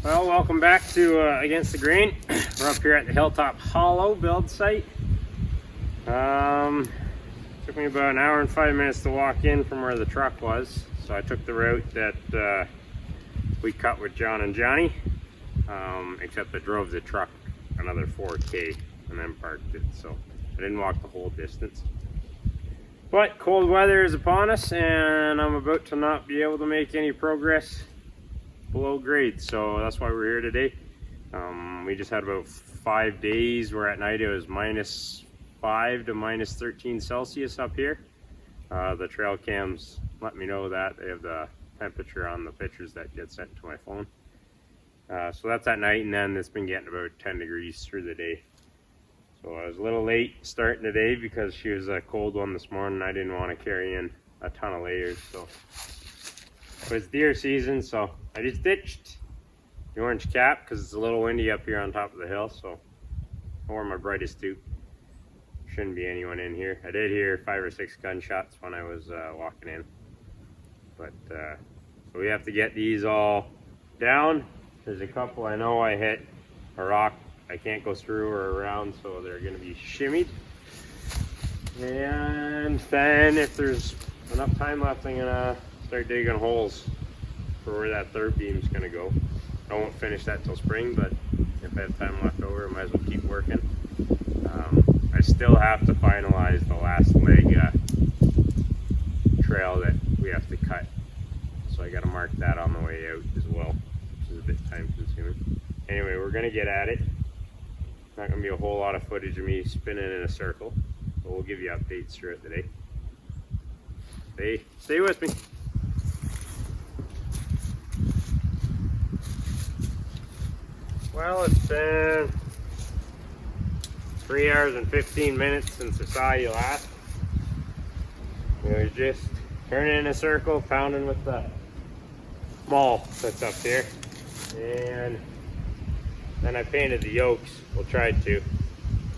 Well, welcome back to Against the Grain. We're up here at the Hilltop Hollow build site. Took me about an hour and 5 minutes to walk in from where the truck was. So I took the route that we cut with John and Johnny, except I drove the truck another 4K and then parked it. So I didn't walk the whole distance. But cold weather is upon us and I'm about to not be able to make any progress below grade, so that's why we're here today. We just had about 5 days where at night it was -5 to -13 Celsius up here. The trail cams let me know that. They have the temperature on the pictures that get sent to my phone. So that's at night, and then it's been getting about 10 degrees through the day. So I was a little late starting today because she was a cold one this morning. I didn't want to carry in a ton of layers, so. But it's deer season, so I just ditched the orange cap because it's a little windy up here on top of the hill, so I wore my brightest tube. Shouldn't be anyone in here. I did hear 5 or 6 gunshots when I was walking in. But so we have to get these all down. There's a couple I know I hit a rock I can't go through or around, so they're going to be shimmied. And then if there's enough time left, I'm going to start digging holes for where that third beam's going to go. I won't finish that till spring, but if I have time left over, I might as well keep working. I still have to finalize the last leg trail that we have to cut, so I got to mark that on the way out as well, which is a bit time consuming. Anyway, we're going to get at it. Not going to be a whole lot of footage of me spinning in a circle, but we'll give you updates throughout the day. Stay with me. Well, it's been 3 hours and 15 minutes since I saw you last. We were just turning in a circle, pounding with the maul that's up here. And then I painted the yokes. We'll try to.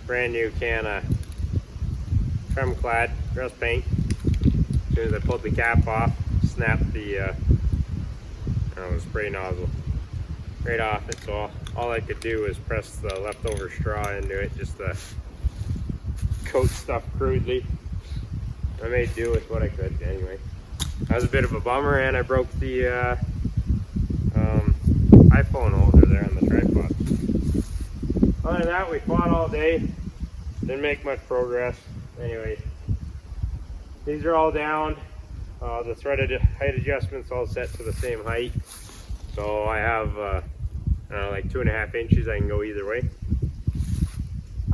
Brand new can of Tremclad dress paint. As soon as I pulled the cap off, snapped the spray nozzle right off it. So all I could do was press the leftover straw into it just to coat stuff crudely. I made do with what I could anyway. That was a bit of a bummer, and I broke the iPhone holder there on the tripod. Other than that, we fought all day. Didn't make much progress. Anyway, these are all down. The threaded height adjustment's all set to the same height. So I have like 2.5 inches. I can go either way.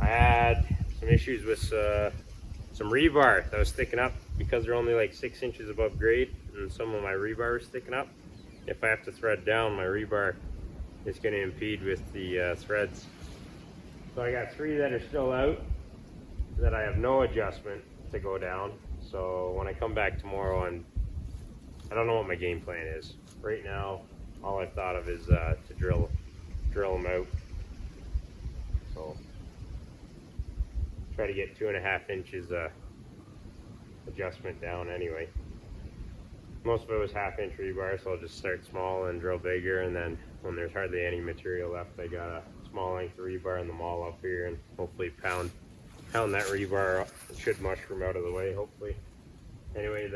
I had some issues with some rebar that was sticking up because they're only like 6 inches above grade, and some of my rebar is sticking up. If I have to thread down, my rebar is going to impede with the threads. So I got 3 that are still out that I have no adjustment to go down. So when I come back tomorrow, I don't know what my game plan is. Right now, all I've thought of is to drill them out. So try to get 2.5 inches adjustment down anyway. Most of it was 1/2 inch rebar, so I'll just start small and drill bigger, and then when there's hardly any material left, I got a small length rebar in the maul up here, and hopefully pound that rebar up. It should mushroom out of the way, hopefully. Anyway,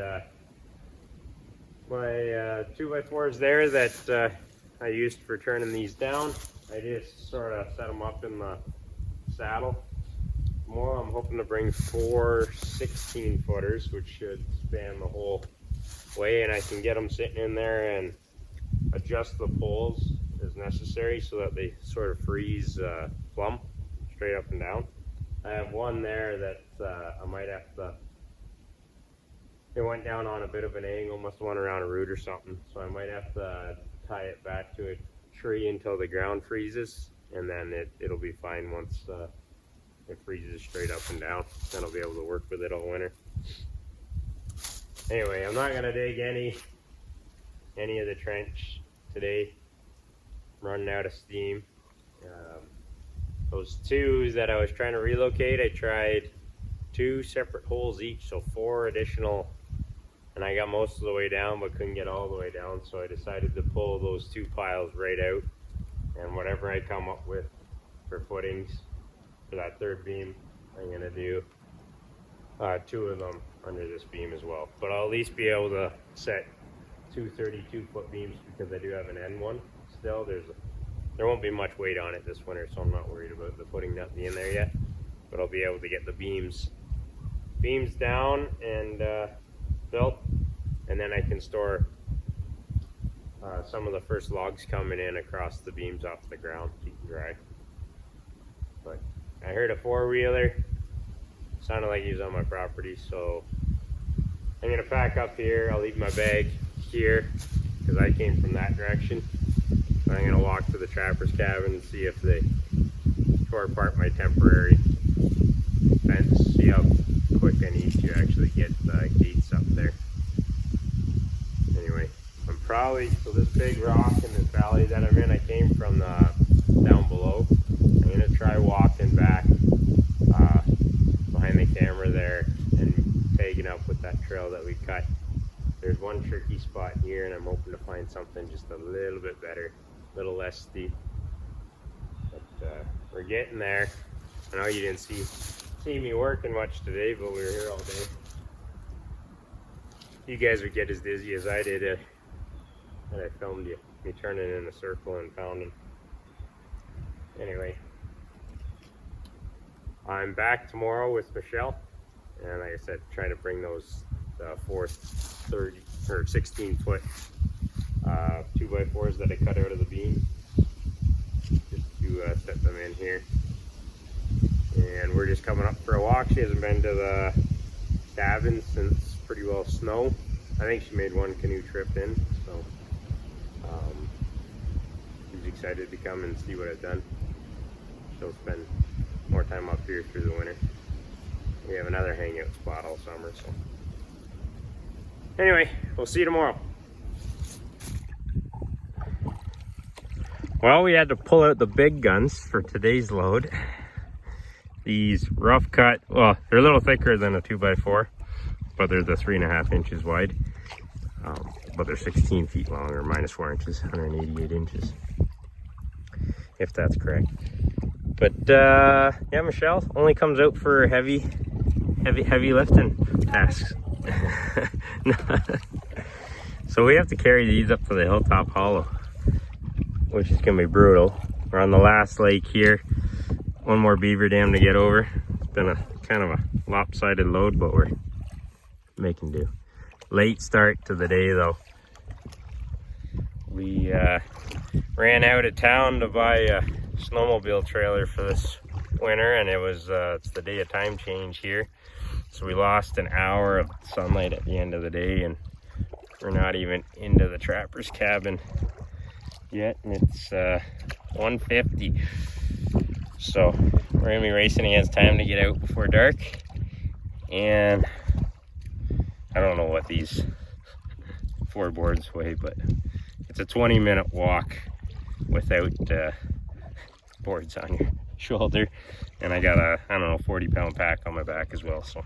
my 2x4s there that I used for turning these down, I just sort of set them up in the saddle. Tomorrow I'm hoping to bring 4 16-footers, which should span the whole way, and I can get them sitting in there and adjust the poles as necessary so that they sort of freeze plumb, straight up and down. I have one there that I might have to, it went down on a bit of an angle, must have went around a root or something, so I might have to tie it back to a tree until the ground freezes, and then it'll be fine once it freezes straight up and down. Then I'll be able to work with it all winter. Anyway, I'm not gonna dig any of the trench today. I'm running out of steam. Those 2s that I was trying to relocate, I tried 2 separate holes each, so 4 additional, and I got most of the way down but couldn't get all the way down, so I decided to pull those 2 piles right out And whatever I come up with for footings for that third beam, I'm gonna do 2 of them under this beam as well. But I'll at least be able to set 2 32-foot beams because I do have an end one still. There won't be much weight on it this winter, so I'm not worried about the footing not being there yet. But I'll be able to get the beams down and built, and then I can store some of the first logs coming in across the beams off the ground to keep dry. But I heard a 4-wheeler, sounded like he was on my property, so I'm gonna pack up here. I'll leave my bag here because I came from that direction. So I'm gonna walk to the trapper's cabin and see if they tore apart my temporary fence, see how quick I need to actually get the gates up there. Anyway, so this big rock in this valley that I'm in, I came from down below. I'm gonna try walking back behind the camera there and tagging up with that trail that we cut. There's one tricky spot here, and I'm hoping to find something just a little bit better, a little less steep. But we're getting there. I know you didn't see me working much today, but we were here all day. You guys would get as dizzy as I did when I filmed me turning in a circle and pounding. Anyway, I'm back tomorrow with Michelle, and like I said, trying to bring those 30 or 16-foot 2x4s that I cut out of the beam, just to set them in here. And we're just coming up for a walk. She hasn't been to the cabin since pretty well snow. I think she made one canoe trip in, so she's excited to come and see what I've done. She'll spend more time up here through the winter. We have another hangout spot all summer, so anyway, we'll see you tomorrow. Well, we had to pull out the big guns for today's load. These rough cut, well, they're a little thicker than a 2x4, but they're the 3.5 inches wide. But they're 16 feet long, or minus 4 inches, 188 inches, if that's correct. But yeah, Michelle only comes out for heavy lifting tasks. So we have to carry these up to the Hilltop Hollow, which is gonna be brutal. We're on the last lake here. One more beaver dam to get over. It's been a kind of a lopsided load, but we're making do. Late start to the day though. We ran out of town to buy a snowmobile trailer for this winter, and it's the day of time change here. So we lost an hour of sunlight at the end of the day, and we're not even into the trapper's cabin yet, and it's 1:50. So we're gonna be racing against time to get out before dark. And I don't know what these 4 boards weigh, but it's a 20-minute walk without boards on your shoulder. And I got a, 40-pound pack on my back as well. So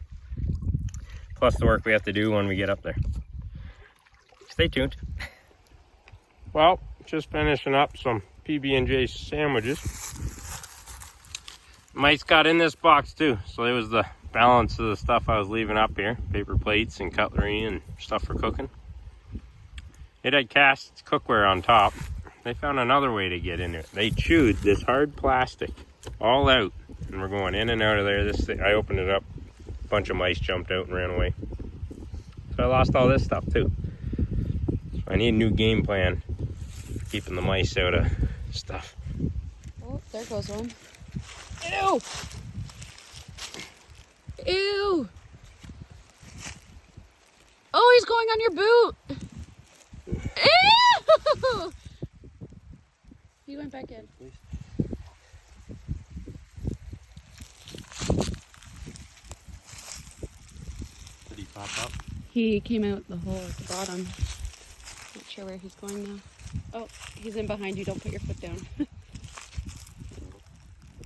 plus the work we have to do when we get up there. Stay tuned. Well, just finishing up some PB&J sandwiches. Mice got in this box too, so it was the balance of the stuff I was leaving up here, paper plates and cutlery and stuff for cooking. It had cast cookware on top. They found another way to get in it. They chewed this hard plastic all out, and we're going in and out of there. This thing, I opened it up, a bunch of mice jumped out and ran away. So I lost all this stuff too. So I need a new game plan for keeping the mice out of stuff. Oh, there goes one. Ew! Ew! Oh, he's going on your boot! Ew! He went back in. Did he pop up? He came out the hole at the bottom. Not sure where he's going now. Oh, he's in behind you. Don't put your foot down.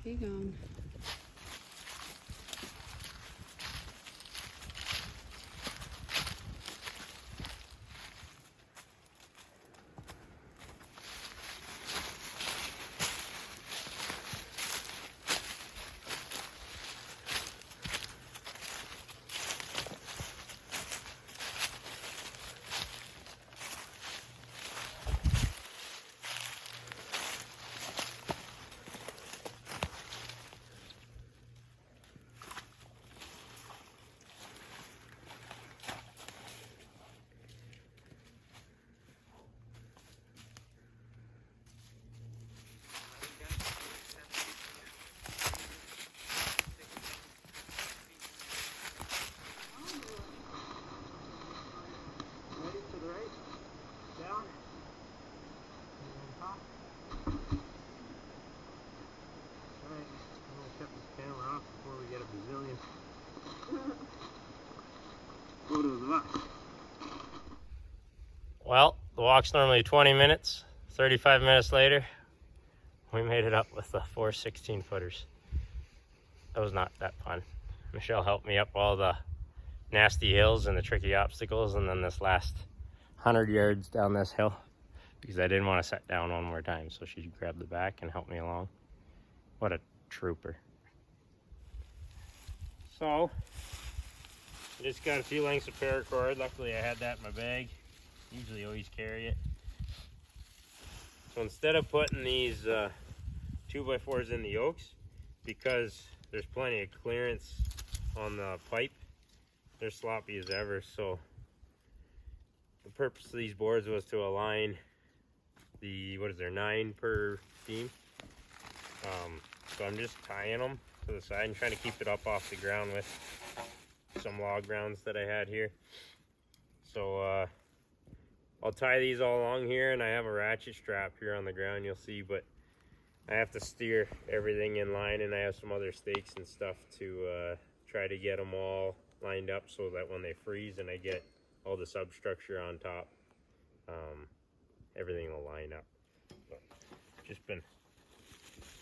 He gone. Well, the walk's normally 20 minutes. 35 minutes later, we made it up with the 4 16-footers. That was not that fun. Michelle helped me up all the nasty hills and the tricky obstacles, and then this last 100 yards down this hill, because I didn't want to set down one more time, so she grabbed the back and helped me along. What a trooper. So, I just got a few lengths of paracord. Luckily I had that in my bag. Usually always carry it. So instead of putting these 2x4s in the yokes, because there's plenty of clearance on the pipe, they're sloppy as ever. So the purpose of these boards was to align the, 9 per beam. So I'm just tying them to the side and trying to keep it up off the ground with some log grounds that I had here. So I'll tie these all along here, and I have a ratchet strap here on the ground, you'll see, but I have to steer everything in line, and I have some other stakes and stuff to try to get them all lined up so that when they freeze and I get all the substructure on top, everything will line up. So,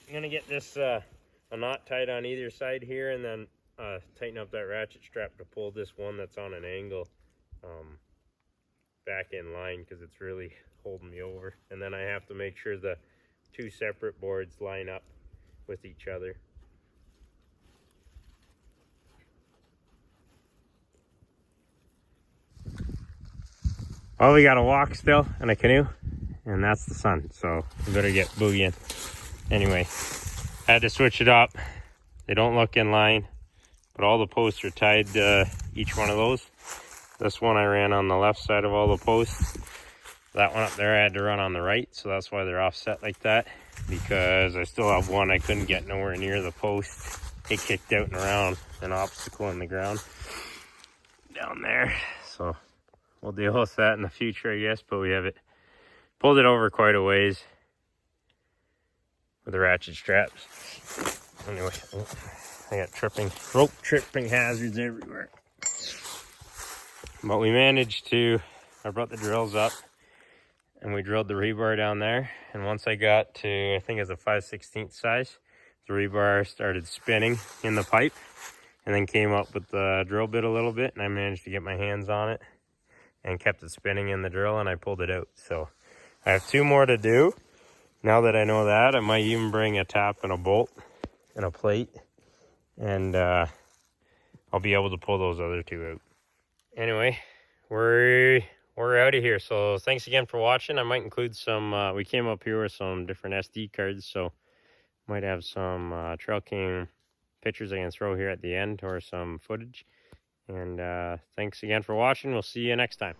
I'm gonna get this a knot tied on either side here, and then tighten up that ratchet strap to pull this one that's on an angle back in line, because it's really holding me over. And then I have to make sure the 2 separate boards line up with each other. Well, we got a walk still and a canoe, and that's the sun, so we better get boogieing. Anyway, I had to switch it up. They don't look in line, but all the posts are tied to each one of those. This one I ran on the left side of all the posts. That one up there I had to run on the right, so that's why they're offset like that, because I still have one I couldn't get nowhere near the post. It kicked out and around an obstacle in the ground down there. So we'll deal with that in the future, I guess, but we have it pulled it over quite a ways with the ratchet straps. Anyway, I got rope tripping hazards everywhere. But we managed to, I brought the drills up and we drilled the rebar down there. And once I got to, I think it was a 5/16 size, the rebar started spinning in the pipe and then came up with the drill bit a little bit, and I managed to get my hands on it and kept it spinning in the drill, and I pulled it out. So I have 2 more to do. Now that I know that, I might even bring a tap and a bolt and a plate, and I'll be able to pull those other 2 out. Anyway, we're out of here. So thanks again for watching. I might include some, we came up here with some different SD cards, so might have some Trail King pictures I can throw here at the end, or some footage. And thanks again for watching. We'll see you next time.